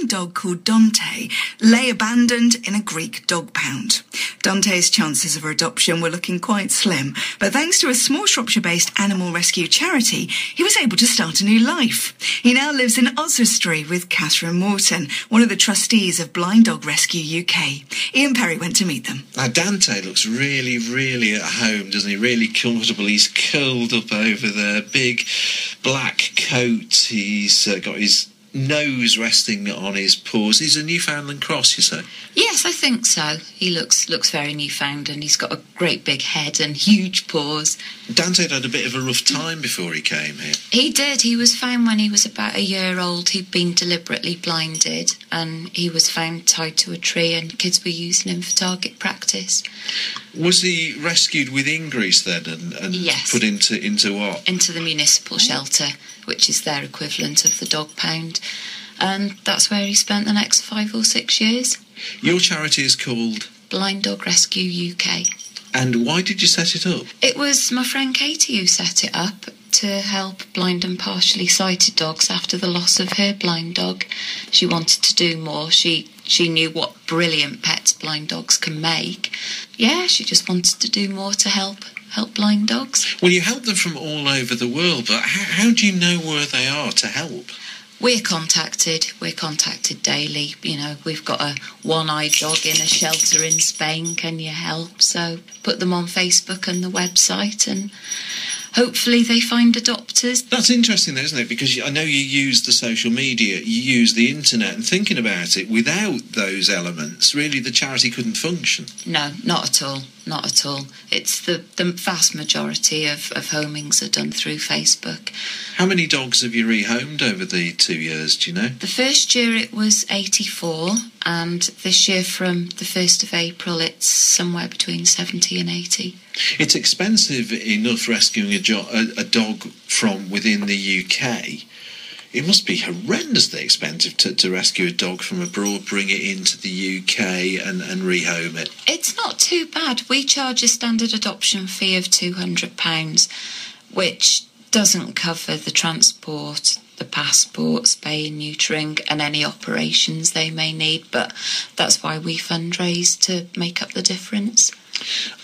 dog called Dante lay abandoned in a Greek dog pound. Dante's chances of adoption were looking quite slim, but thanks to a small Shropshire-based animal rescue charity, he was able to start a new life. He now lives in Oswestry with Catherine Morton, one of the trustees of Blind Dog Rescue UK. Ian Perry went to meet them. Now, Dante looks really, really at home, doesn't he? Really comfortable. He's curled up over there, big black coat. He's got his nose resting on his paws. He's a Newfoundland cross, you say? Yes, I think so. He looks very Newfoundland. He's got a great big head and huge paws. Dante had a bit of a rough time before he came here. He did. He was found when he was about a year old. He'd been deliberately blinded, and he was found tied to a tree, and kids were using him for target practice. Was he rescued within Greece then and yes. Put into what? Into the municipal shelter, which is their equivalent of the dog pound. And that's where he spent the next 5 or 6 years. Your charity is called? Blind Dog Rescue UK. And why did you set it up? It was my friend Katie who set it up to help blind and partially sighted dogs after the loss of her blind dog. She wanted to do more. She knew what brilliant pets blind dogs can make. Yeah, she just wanted to do more to help blind dogs. Well, you help them from all over the world, but how do you know where they are to help? We're contacted daily. You know, we've got a one-eyed dog in a shelter in Spain. Can you help? So put them on Facebook and the website, and hopefully they find adopters. That's interesting, though, isn't it? Because I know you use the social media, you use the internet, and thinking about it, without those elements, really the charity couldn't function. No, not at all. Not at all. It's the vast majority of homings are done through Facebook. How many dogs have you rehomed over the 2 years, do you know? The first year it was 84, and this year from the 1st of April it's somewhere between 70 and 80. It's expensive enough rescuing a dog from within the UK. It must be horrendously expensive to rescue a dog from abroad, bring it into the UK and rehome it. It's not too bad. We charge a standard adoption fee of £200, which doesn't cover the transport, the passport, spay and neutering and any operations they may need, but that's why we fundraise to make up the difference.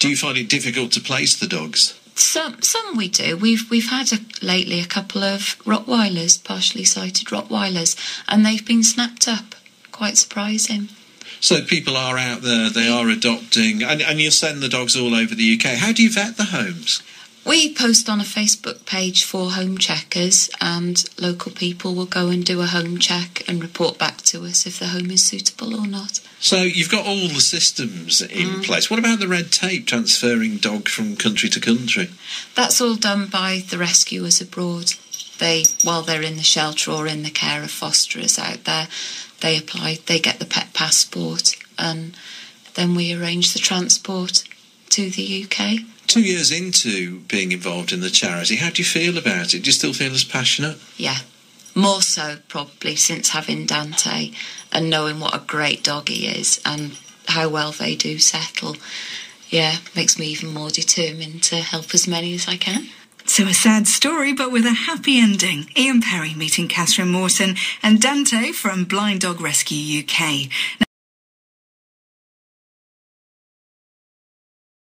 Do you find it difficult to place the dogs? Some we do. We've had lately a couple of Rottweilers, partially sighted Rottweilers, and they've been snapped up. Quite surprising. So people are out there, they are adopting, and you send the dogs all over the UK. How do you vet the homes? We post on a Facebook page for home checkers, and local people will go and do a home check and report back to us if the home is suitable or not. So you've got all the systems in place. What about the red tape, transferring dog from country to country? That's all done by the rescuers abroad. While they're in the shelter or in the care of fosterers out there, they get the pet passport, and then we arrange the transport to the UK. 2 years into being involved in the charity, how do you feel about it? Do you still feel as passionate? Yeah, more so probably since having Dante and knowing what a great dog he is and how well they do settle. Yeah, makes me even more determined to help as many as I can. So a sad story, but with a happy ending. Ian Perry meeting Catherine Morton and Dante from Blind Dog Rescue UK.